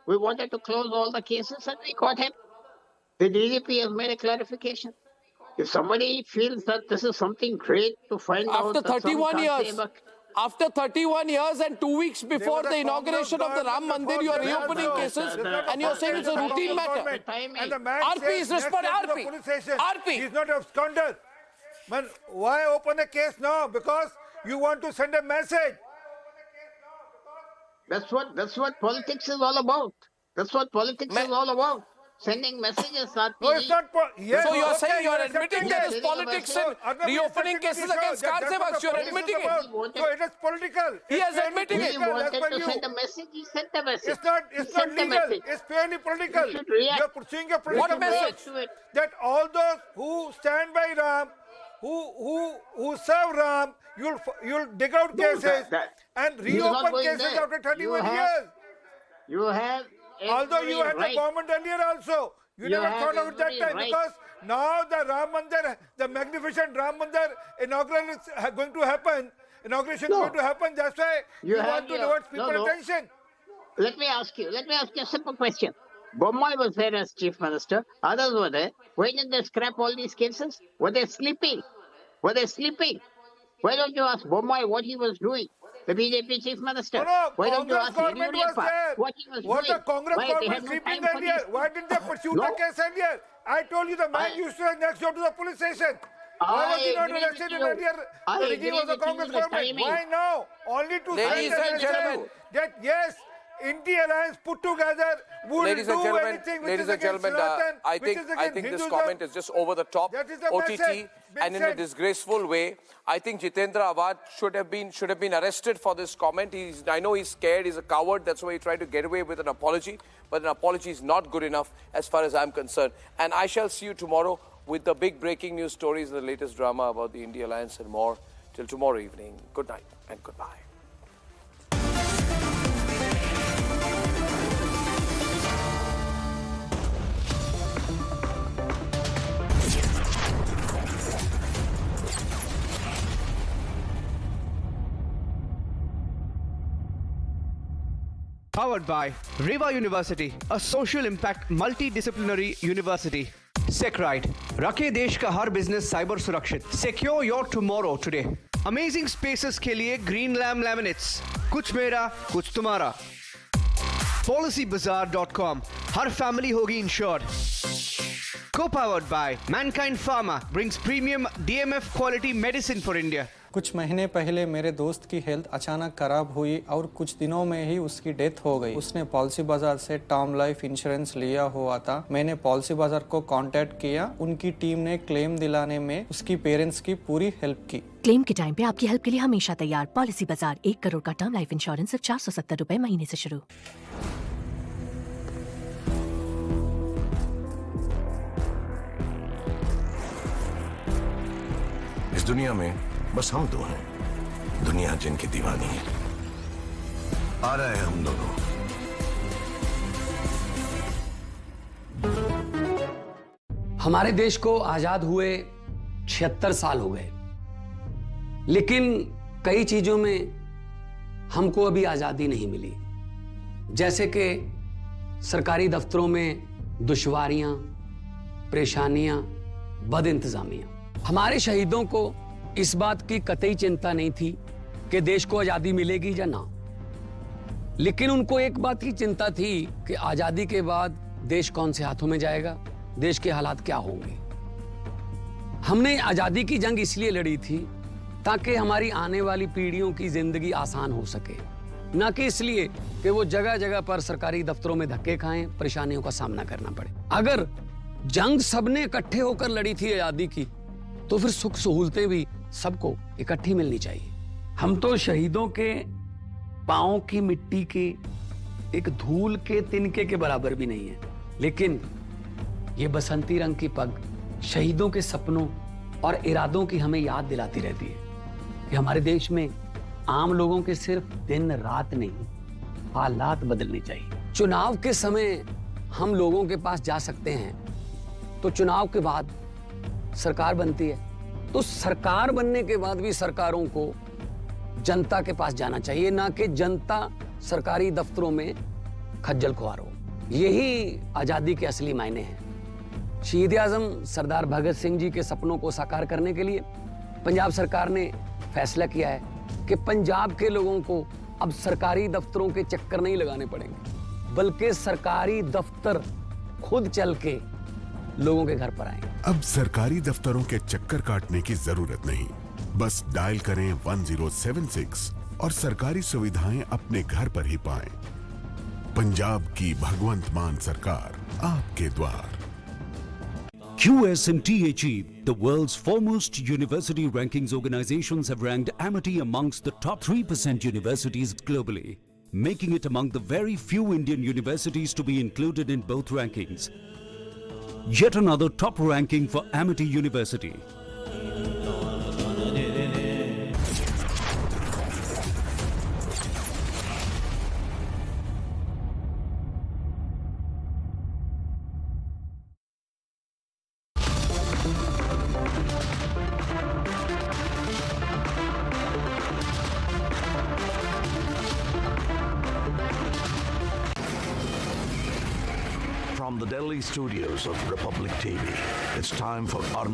We wanted to close all the cases and we caught him. The DGP has made a clarification. If somebody feels that this is something great to find out After 31 years, after 31 years and 2 weeks before the inauguration of the Ram Mandir, you are reopening cases and you are saying it's a routine matter. And the man RP is says responding. next to the police station, RP. he's not absconded. Man, why open a case now? Because you want to send a message. That's what politics is all about. That's what politics is all about. Sending messages. No, it's not. Yes, So you are okay, saying you are accepting admitting there is politics in reopening cases against car sevaks. You are admitting it. So it is political. He is admitting it. He wanted to send a message. He sent a message. It's not legal. It's purely political. You are pursuing a political What message? that all those who stand by Ram, who serve Ram, you'll dig out cases and reopen cases after 31 years. You have. Although you had the government earlier also, you never thought of it that time because now the Ram Mandir, the magnificent Ram Mandir inauguration is going to happen. Inauguration is going to happen. That's why you want to divert people's attention. Let me ask you a simple question. Bommai was there as chief minister. Others were there. Why didn't they scrap all these cases? Were they sleeping? Why don't you ask Bommai what he was doing? The BJP chief minister. Why don't you ask Yediyurappa what he was doing? Was the Congress government sleeping earlier? Why didn't they pursue the case earlier? I told you the man used to live next door to the police station. Why was he not arrested in earlier? The regime was the Congress government. Why now? Only to Ladies and gentlemen, that yes, India Alliance put together will Ladies and do gentlemen, anything which ladies is and against gentlemen, Sanatan, I which is think against this Hinduism. comment is just over the top, That is the OTT, message. and in a disgraceful way. I think Jitendra Awad should have been arrested for this comment. I know he's scared, he's a coward, that's why he tried to get away with an apology. But an apology is not good enough as far as I'm concerned. And I shall see you tomorrow with the big breaking news stories, the latest drama about the India Alliance and more. Till tomorrow evening, good night and goodbye. Powered by Riva University, a social impact multidisciplinary university. SecRite, रखे देश का हर business cyber सुरक्षित. Secure your tomorrow today. Amazing spaces के लिए Green Lamb Laminates. कुछ मेरा, कुछ तुम्हारा. PolicyBazaar.com, हर family होगी insured. Co-powered by Mankind Pharma, brings premium DMF quality medicine for India. कुछ महीने पहले मेरे दोस्त की हेल्थ अचानक खराब हुई और कुछ दिनों में ही उसकी डेथ हो गई. उसने पॉलिसी बाजार से टर्म लाइफ इंश्योरेंस लिया हुआ था. मैंने पॉलिसी बाजार को कांटेक्ट किया. उनकी टीम ने क्लेम दिलाने में उसकी पेरेंट्स की पूरी हेल्प की. क्लेम के टाइम पे आपकी हेल्प के लिए हमेशा तैयार. पॉलिसी बाजार, 1 करोड़ का टर्म लाइफ इंश्योरेंस सिर्फ 470 रुपए महीने से शुरू. दुनिया में बस हम दो हैं, दुनिया जिनकी दीवानी है। आ रहे हैं हम दोनों। हमारे देश को आजाद हुए 76 साल हो गए, लेकिन कई चीजों में हमको अभी आजादी नहीं मिली। जैसे कि सरकारी दफ्तरों में दुश्वारियां, परेशानियां, बदइंतजामियां। हमारे शहीदों को इस बात की कतई चिंता नहीं थी कि देश को आजादी मिलेगी या ना, लेकिन उनको एक बात की चिंता थी कि आजादी के बाद देश कौन से हाथों में जाएगा, देश के हालात क्या होंगे। हमने आजादी की जंग इसलिए लड़ी थी ताकि हमारी आने वाली पीढ़ियों की जिंदगी आसान हो सके, ना कि इसलिए कि वो जगह जगह पर सरकारी दफ्तरों में धक्के खाएं, परेशानियों का सामना करना पड़े। अगर जंग सबने इकट्ठे होकर लड़ी थी आजादी की, तो फिर सुख सहूलतें भी सबको इकट्ठी मिलनी चाहिए। हम तो शहीदों के पांव की मिट्टी के एक धूल के तिनके के बराबर भी नहीं है, लेकिन ये बसंती रंग की पग शहीदों के सपनों और इरादों की हमें याद दिलाती रहती है कि हमारे देश में आम लोगों के सिर्फ दिन रात नहीं, हालात बदलने चाहिए। चुनाव के समय हम लोगों के पास जा सकते हैं, तो चुनाव के बाद सरकार बनती है, तो सरकार बनने के बाद भी सरकारों को जनता के पास जाना चाहिए, ना कि जनता सरकारी दफ्तरों में खज्जल खुआर हो। यही आजादी के असली मायने हैं। शहीद आजम सरदार भगत सिंह जी के सपनों को साकार करने के लिए पंजाब सरकार ने फैसला किया है कि पंजाब के लोगों को अब सरकारी दफ्तरों के चक्कर नहीं लगाने पड़ेंगे, बल्कि सरकारी दफ्तर खुद चल के लोगों के घर पर आएंगे। अब सरकारी दफ्तरों के चक्कर काटने की जरूरत नहीं, बस डायल करें 1076 और सरकारी सुविधाएं अपने घर पर ही पाएं। पंजाब की भगवंत मान सरकार आपके द्वार। QS and THE, the world's foremost university rankings organizations, have ranked Amity amongst the top 3% universities globally, making it among the very few Indian universities to be included in both rankings. Yet another top ranking for Amity University. From the Delhi studios of Republic TV, it's time for Arnab.